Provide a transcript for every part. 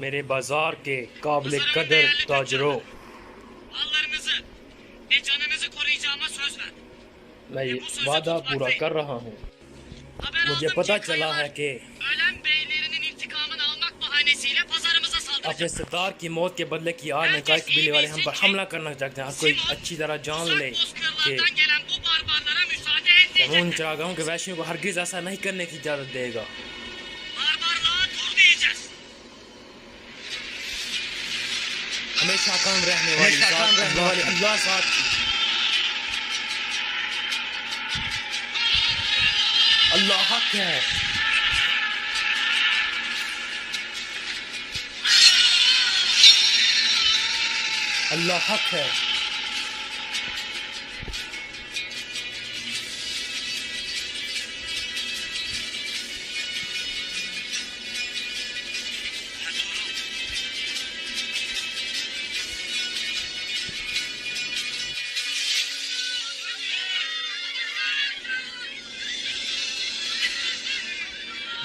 मेरे बाजार के काबिल कदर ताजरों, mallarınızı ve canınızı koruyacağıma söz verdim. मैं ये वादा पूरा कर रहा हूँ। Haber मुझे aldım पता ki चला है kayalar कि ölen beylerinin intikamını almak bahanesiyle pazarımıza अपने saldıracak. सरदार की मौत के बदले की आड़ में कायक बिल्ली वाले हम पर हमला करना चाहते हैं। हर कोई अच्छी तरह जान Uzak ले कि bozkırlardan gelen bu barbarlara müsaade हम उन etmeyecekler. चरागाहों के वैश्यों को हरगिज ऐसा नहीं करने की इजाजत देगा। Barbarlığa dur diyeceğiz. हमेशा काम रहने वाली अल्लाह साथ अल्लाह हक है। अल्लाह हक है।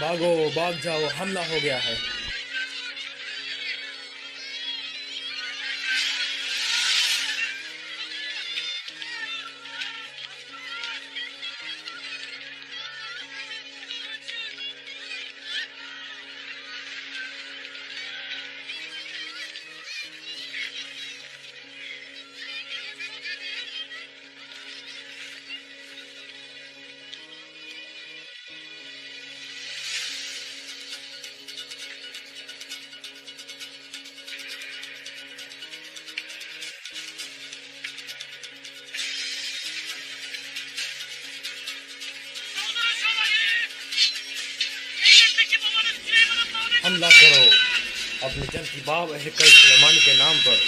भागो, भाग जाओ, हमला हो गया है। Saldırın şövalyeleri! Elbette babanız Süleyman'ın davet हमला करो अपने जन की बाब हिकल सुलेमानी के नाम पर।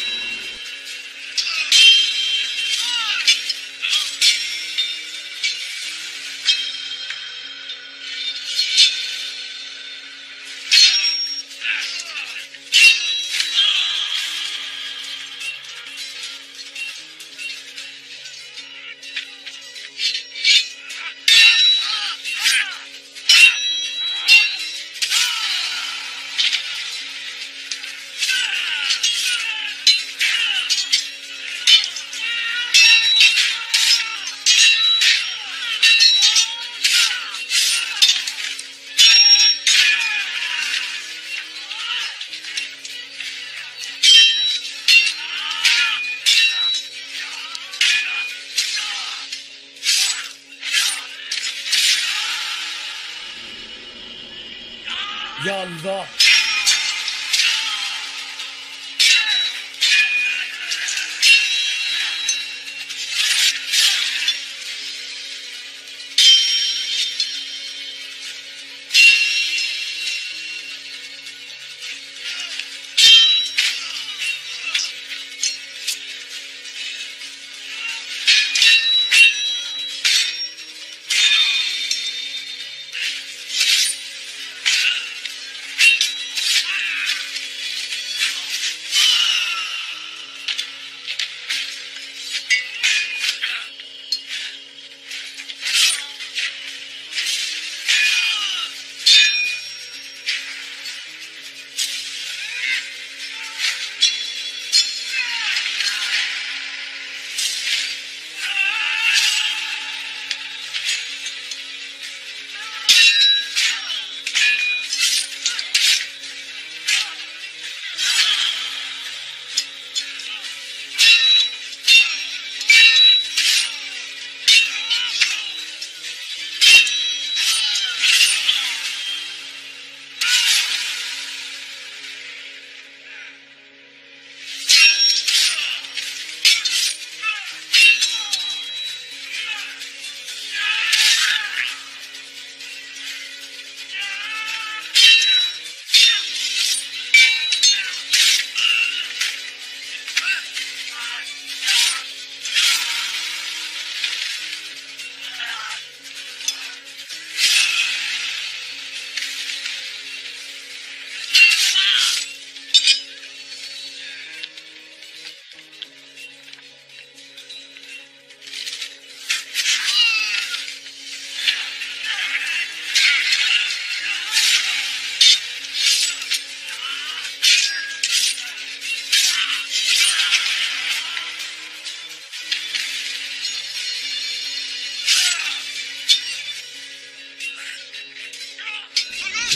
या अल्लाह,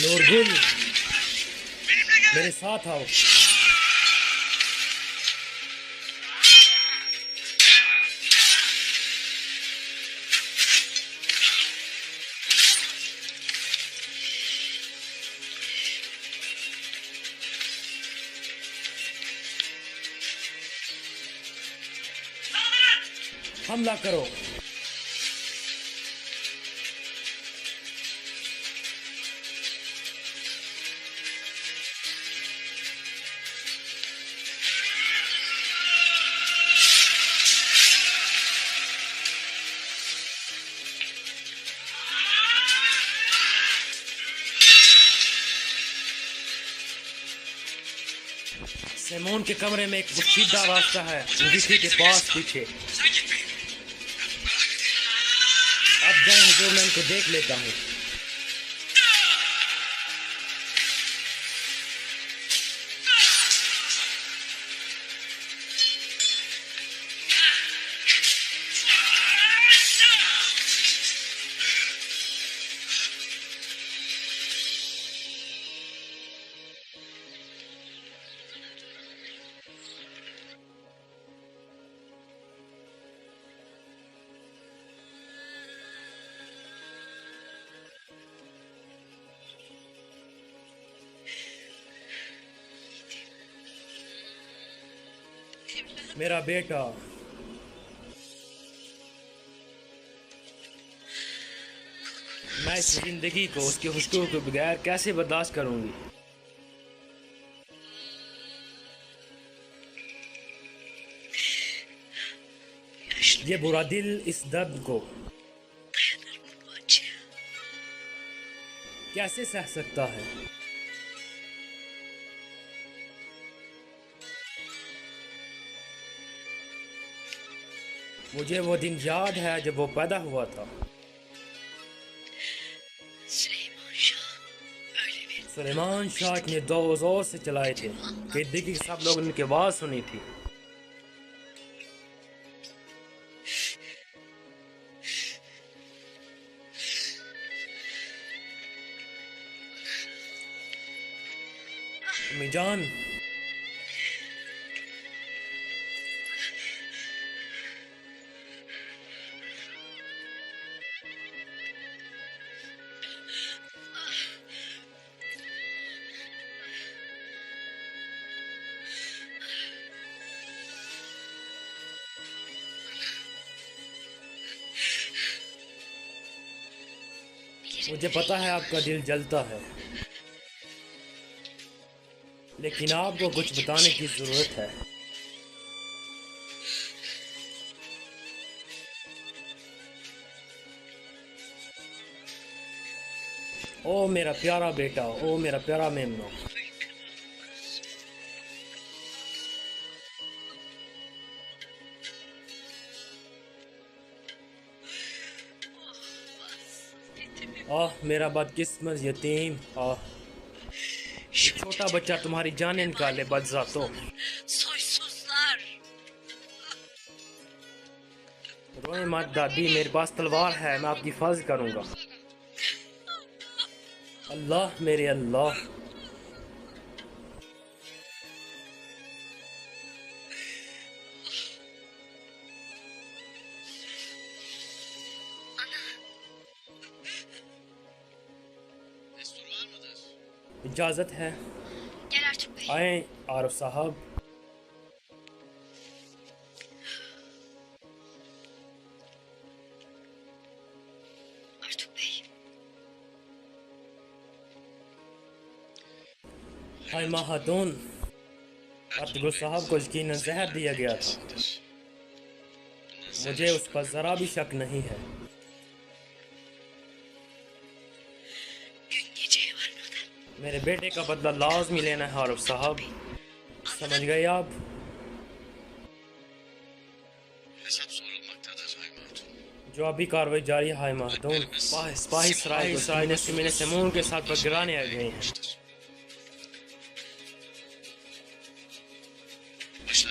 नूरगुल, Benimle gel. मेरे साथ आओ। Saldırın. हमला करो। सेमोन के कमरे में एक सीधा रास्ता है, विकी के पास पीछे। Sen gitmeyin. अब जाए हुजूर, मैं इनको देख लेता हूँ। मेरा बेटा, मैं इस जिंदगी को उसकी खुशबू के बगैर कैसे बर्दाश्त करूंगी। ये बुरा दिल इस दर्द को कैसे सह सकता है। मुझे वो दिन याद है जब वो पैदा हुआ था। सुलेमान शाह ने दो जोर से चलाए थे कि दिल्ली के सब लोगों ने उनकी आवाज सुनी थी। अम्मी जान, मुझे पता है आपका दिल जलता है, लेकिन आपको कुछ बताने की जरूरत है। ओ मेरा प्यारा बेटा, ओ मेरा प्यारा मेमनो, आह मेरा बदकिस्मत यतीम, आह छोटा बच्चा तुम्हारी जान निकाले बदजातो। Soysuzlar. रोए मत दादी, मेरे पास तलवार है, मैं आपकी हिफाजत करूंगा। अल्लाह मेरे अल्लाह, Destur var mıdır? इजाजत है। Gel Ertuğrul Bey. आए आरफ साहब। Ertuğrul Bey. हाय महादून, अब्दुल साहब को यकीनन जहर दिया गया था। मुझे उस पर जरा भी शक नहीं है। Gün geceye varmadan मेरे बेटे का बदला लाजमी लेना है आरफ साहब, समझ गए आप? Hesap sorulmaktadır Hay Hatun. जो अभी कार्रवाई जारी है हाय महादून। सिपाही सराय ने सुमिने सेमून के साथ पर गिराने आ गए हैं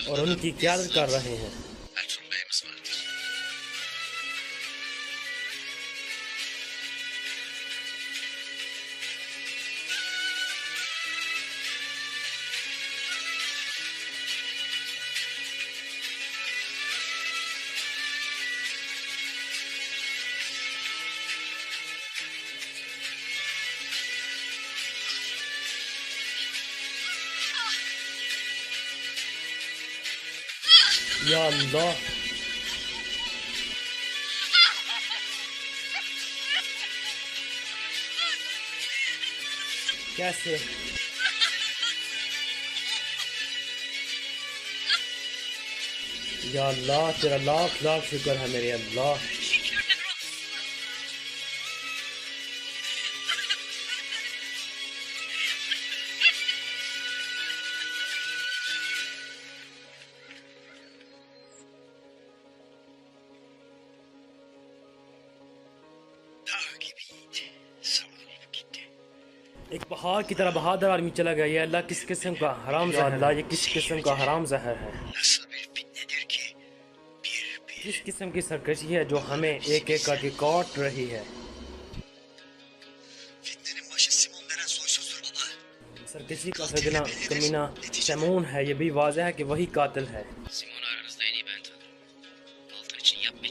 और उनकी क्यादत कर रहे हैं। Ertuğrul Bey'imiz vardır. या अल्लाह, कैसे? या अल्लाह, तेरा लाख लाख शुक्र है मेरे अल्लाह। एक पहाड़ की तरह बहादुर आदमी चला गया। ये अल्लाह किस किस्म का हराम जहर, अल्लाह ये किस किस्म का हराम जहर है, किस किस्म की सरकशी है जो हमें एक एक करके काट रही है। सरकशी का सरगना कमीना सिमोन है। ये भी वाज़ेह है कि वही कातिल है।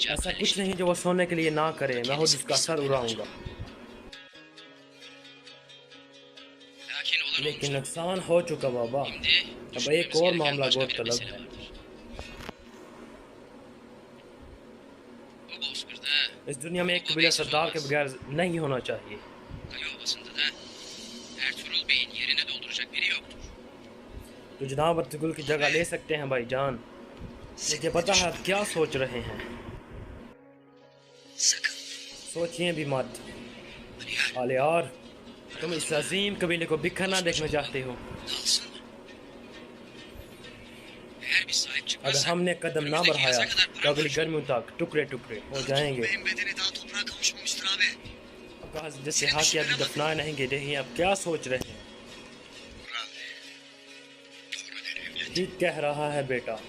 ऐसा कुछ नहीं जो वो सोने के लिए ना करे, मैं खुद उसका सर उड़ाऊंगा। लेकिन नुकसान हो चुका बाबा, अब एक और मामला गौर तलब है। इस दुनिया में एक कबीला सरदार के बगैर नहीं होना चाहिए। तो जनाब अर्तुगरुल की जगह ले सकते हैं भाईजान। मुझे पता है आप क्या सोच रहे हैं, सोचिए भी मत। आलियार, तुम इस अजीम कबीले को बिखरना देखना चाहते हो। अगर हमने कदम ना बढ़ाया तो अगली गर्मियों तक टुकड़े टुकड़े हो जाएंगे। जैसे हाथी अभी दफनाए नहीं गए, आप क्या सोच रहे हैं? ठीक कह रहा है बेटा,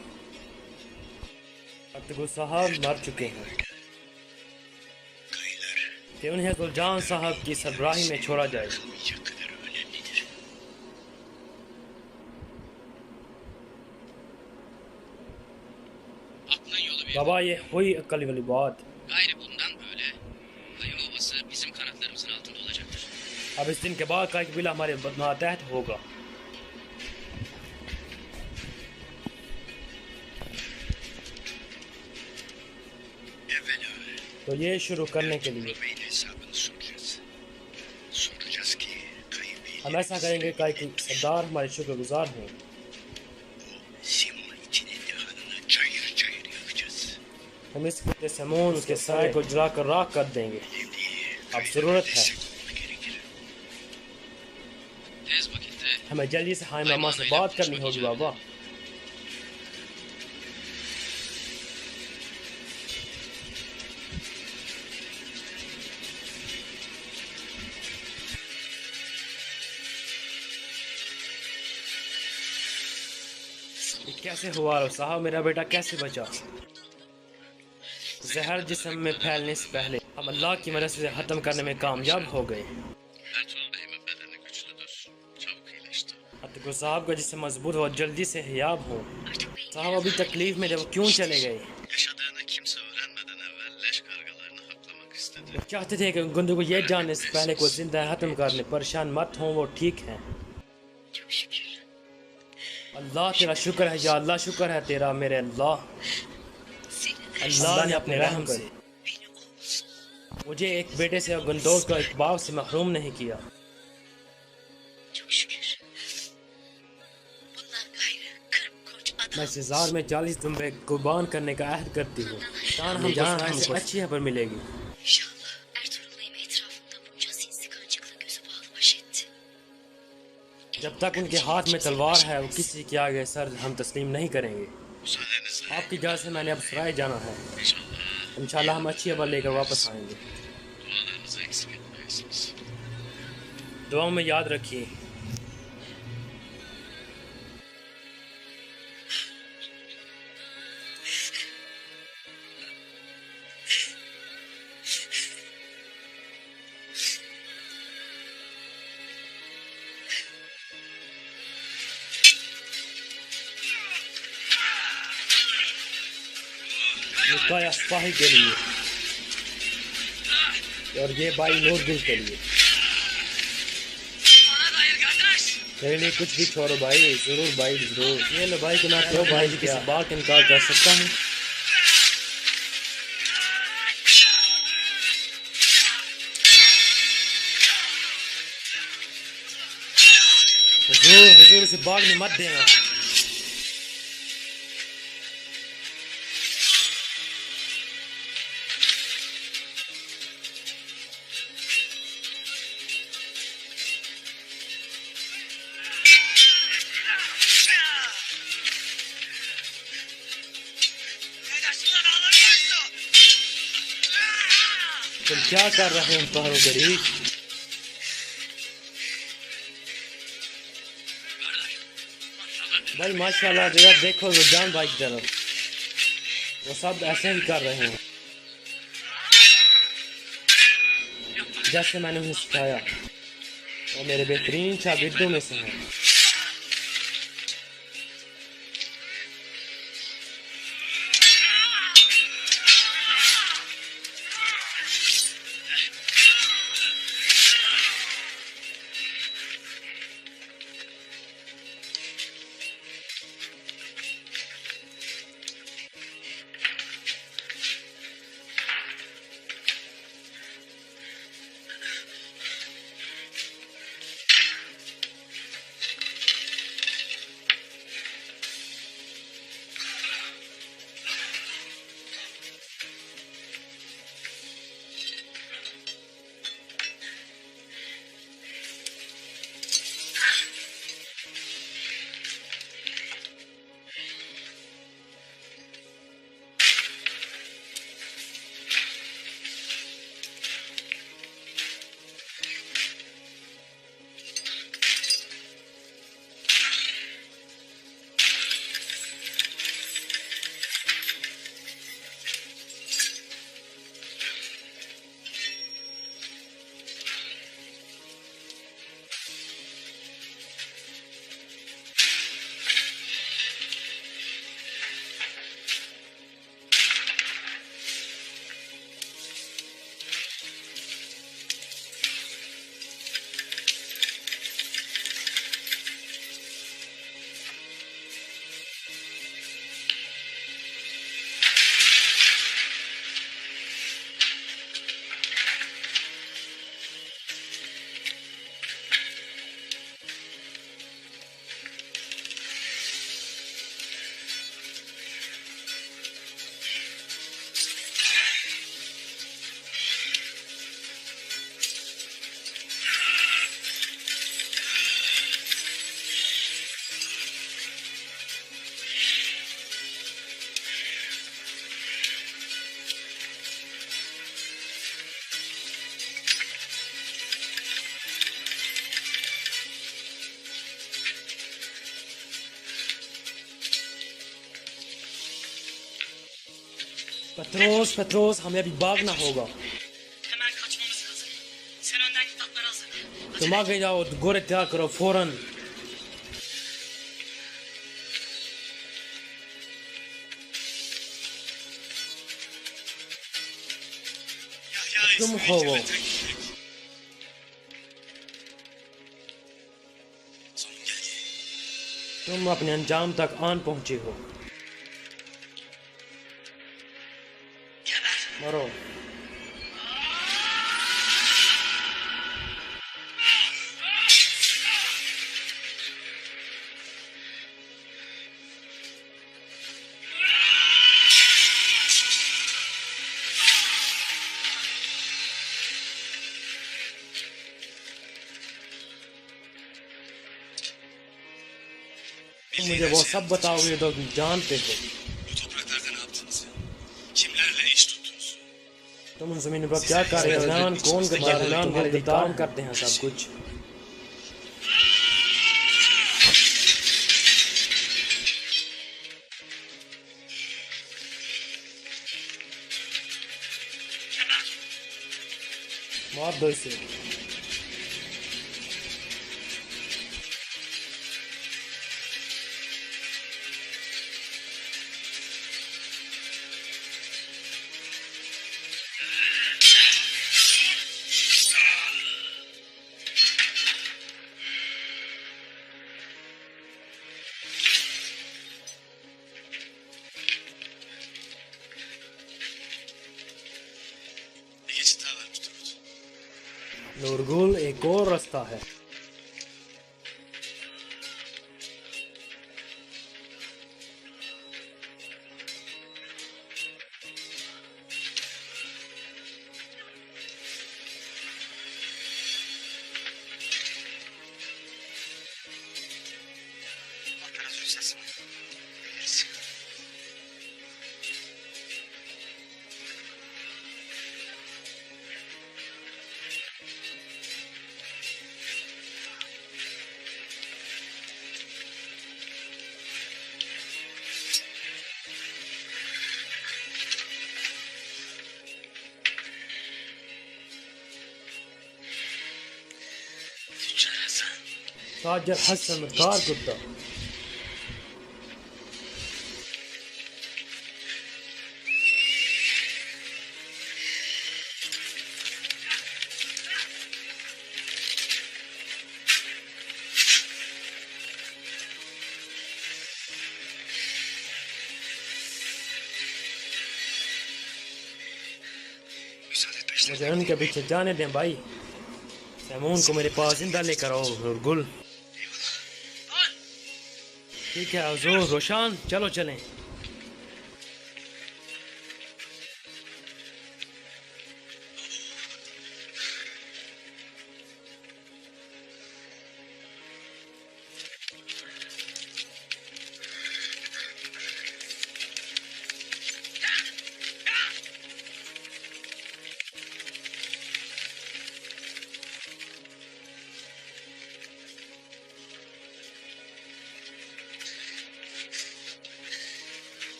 अर्तुगरुल साहब मर चुके हैं कि उन्हें गुलजान साहब की सरबराही में छोड़ा जाए। बाबा ये हुई अक्ल वाली बात। अब इस दिन के बाद का कबीला हमारे मातहत होगा। तो ये शुरू करने के लिए हम ऐसा करेंगे कि सरदार हमारे शुक्रगुजार हों। हम इस सिमोन उसके साय को जलाकर राख कर देंगे। अब जरूरत है हमें जल्दी से हाय मामा से बात करनी होगी बाबा। कैसे हुआ साहब, मेरा बेटा कैसे बचा? जहर जिस्म में फैलने से पहले हम अल्लाह की मदद से ख़त्म करने में कामयाब हो गए। अर्तुगरुल साहब का जिसम मजबूत हो, जल्दी से हियाब हो। साहब अभी तकलीफ में जब क्यों चले गए? चाहते थे कि गुंदू को ये जानने से पहले को जिंदा खत्म कर ले। परेशान मत हो, वो ठीक है। अल्लाह तेरा शुक्र है, या अल्लाह शुक्र है तेरा मेरे अल्लाह। अल्लाह ने अपने रहम से मुझे एक बेटे से और गुंदोज को एक बाप से महरूम नहीं किया। मैं इस हजार में 40 दुम्बे कुर्बान करने का अहद करती हूँ। हमको अच्छी खबर मिलेगी। जब तक उनके हाथ में तलवार है वो किसी के आगे सर हम तस्लीम नहीं करेंगे। आपकी इजाज़त से मैंने अब सराय जाना है। इंशाल्लाह हम अच्छी खबर लेकर वापस आएंगे। दुआओं में याद रखिए। मुकाया स्पाही के लिए और ये भाई नूरगुल के लिए। मेरे लिए कुछ भी छोड़ो भाई, जरूर भाई जरूर। ये लो भाई कि मैं तो भाई जी किसी बात का इनकार कर सकता हूँ। हुजूर हुजूर इसे बाग में मत देना। तुम क्या कर रहे हो पहाड़ों गरीब? भाई माशाल्लाह जरा देखो रुझान भाई की तरफ, वो सब ऐसे ही कर रहे हैं जैसे मैंने उन्हें सिखाया। वो मेरे बेहतरीन शागिर्दों में से हैं। पत्रोस पत्रोस हमें अभी भागना होगा। Hemen kaçmamız lazım. Sen önden git, atları hazırla. तुम आगे जाओ, घोड़े तैयार करो फौरन। तुम हो वो, तुम अपने अंजाम तक आन पहुंचे हो। मरो। तुम मुझे वो सब बताओगे तो जानते हो। Bu topraklarda ne yaptınız? Kimlerle iş tuttunuz? तुम उन जमीन पर क्या कर रहे हो? ऐलान कौन करता है? ऐलान वाले काम करते हैं सब कुछ। मार दो इसे। नूरगुल एक और रास्ता है। ताजर हसन कार कुत्ता। मुझे उनके पीछे जाने दें भाई। सैमून को मेरे पास जिंदा लेकर आओ नूरगुल। ठीक है हुजूर। रोशान चलो चलें।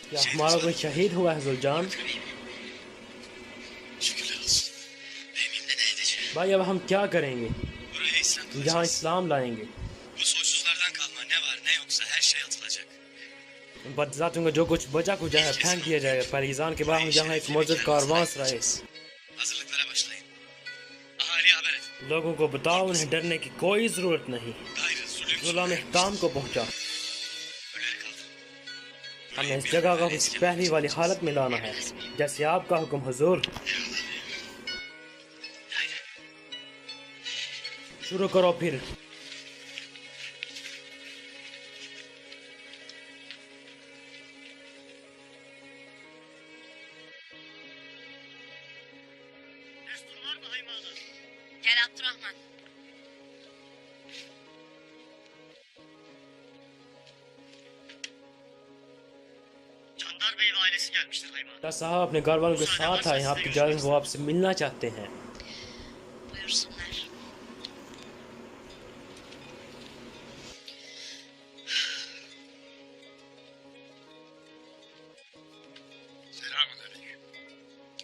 क्या हमारा कोई शहीद हुआ है जुलजान? भाई अब हम क्या करेंगे? यहाँ इस्लाम लाएंगे। बदजातों का जो कुछ बचा कुचा है फेंक दिया जाएगा। परेशान के बाद हम यहाँ एक मौजूद कारवां रहे। लोगों को बताओ उन्हें डरने की कोई जरूरत नहीं। जुल्म इहकाम को पहुँचा। हमें इस जगह को पहली वाली हालत में लाना है जैसे आपका हुक्म हुजूर। शुरू करो फिर। Gel Abdurrahman. Candar Bey ve ailesi gelmiştir Hayman. क्या साहब अपने घर वालों के साथ आए हैं? आपकी इजाज़त वो आपसे मिलना चाहते हैं। Buyursunlar.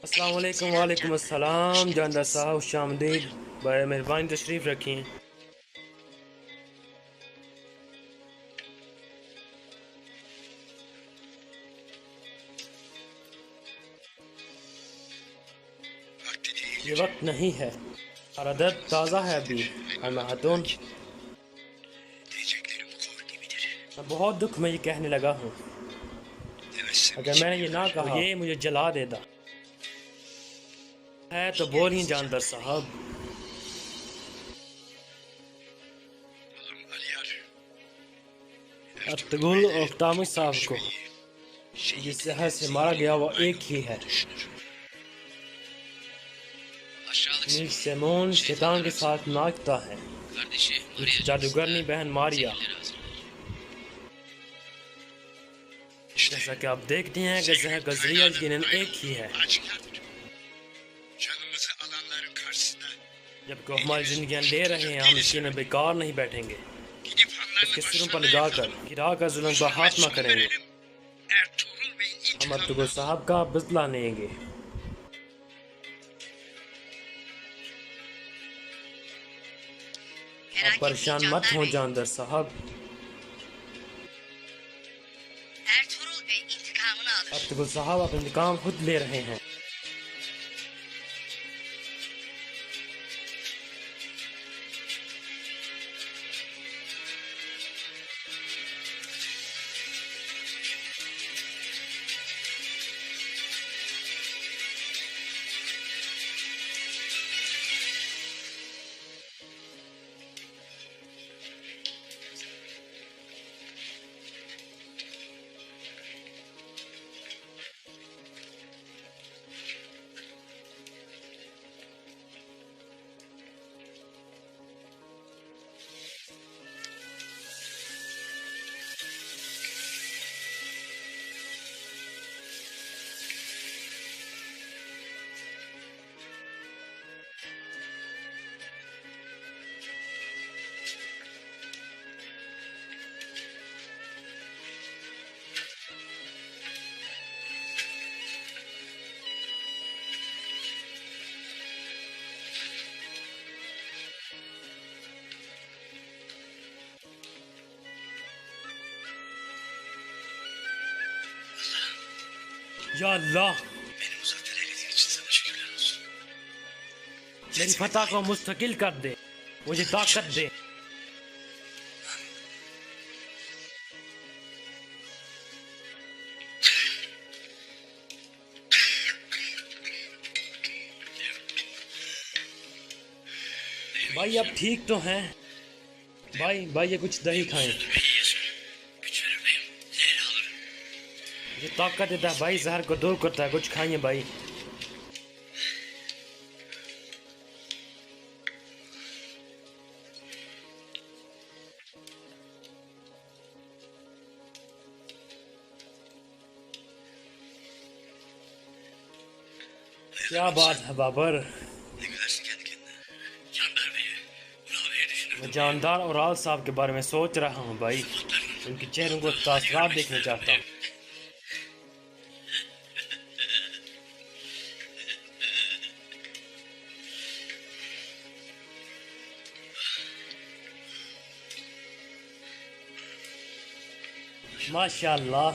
अस्सलाम वालेकुम। वालेकुम अस्सलाम। जानदार साहब खुशामदीद। बड़े मेहरबानी तशरीफ़ रखिए। ये वक्त नहीं है और अदद ताज़ा है अभी। खातून मैं बहुत दुख में ये कहने लगा हूँ। अगर मैंने ये ना कहा ये मुझे जला देता है तो बोलिए जानदार साहब। अब्दुल अख्तामी साहब को जिस जहर से मारा गया वो एक ही है। मीर सैमून शैतान के साथ नाचता है। जादूगरनी बहन मारिया। जैसा कि आप देखते हैं कि जहर गजरिया यकीनन एक ही है। जबकि हमारी जिंदगियां ले रहे हैं हम यकीनन बेकार नहीं बैठेंगे। उसके सिरों पर लगा कर गिरा कर जुल्म का खात्मा करेंगे। हम अब्दुल साहब का बदला लेंगे। आप परेशान मत हो जानदार साहब। Ertuğrul Bey intikamını alır. Abdul साहब अपने इंतकाम खुद ले रहे हैं। या अल्लाह, Beni muzaffer eylediğin için sana şükürler olsun. मेरी फतह को मुस्तकिल कर दे, मुझे ताकत दे। भाई आप ठीक तो हैं? भाई ये कुछ दही खाएं, Güç verir beyim. Zehri alırım. ये ताकत देता है भाई, जहर को दूर करता है, कुछ खाइए भाई। क्या बात है Babar, Ne gülersin kendi kendine. Canber Bey'i, Ural Bey'i düşünürdüm. मैं जानदार और आल साहब के बारे में सोच रहा हूँ भाई, उनके चेहरों को तासरात देखना चाहता हूँ। माशाल्लाह,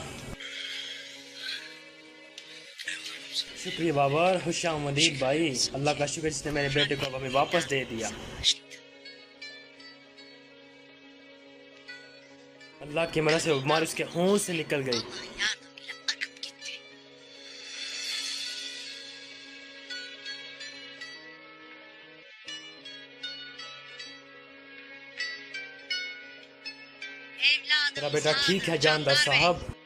शुक्रिया बाबर, खुशामदीद भाई। अल्लाह का शुक्र जिसने मेरे बेटे को हमें वापस दे दिया। अल्लाह की मदद से वो बीमारी उसके होंठ से निकल गई। Yardımıyla akıp gitti. Evladım मेरा बेटा ठीक है जानदार साहब।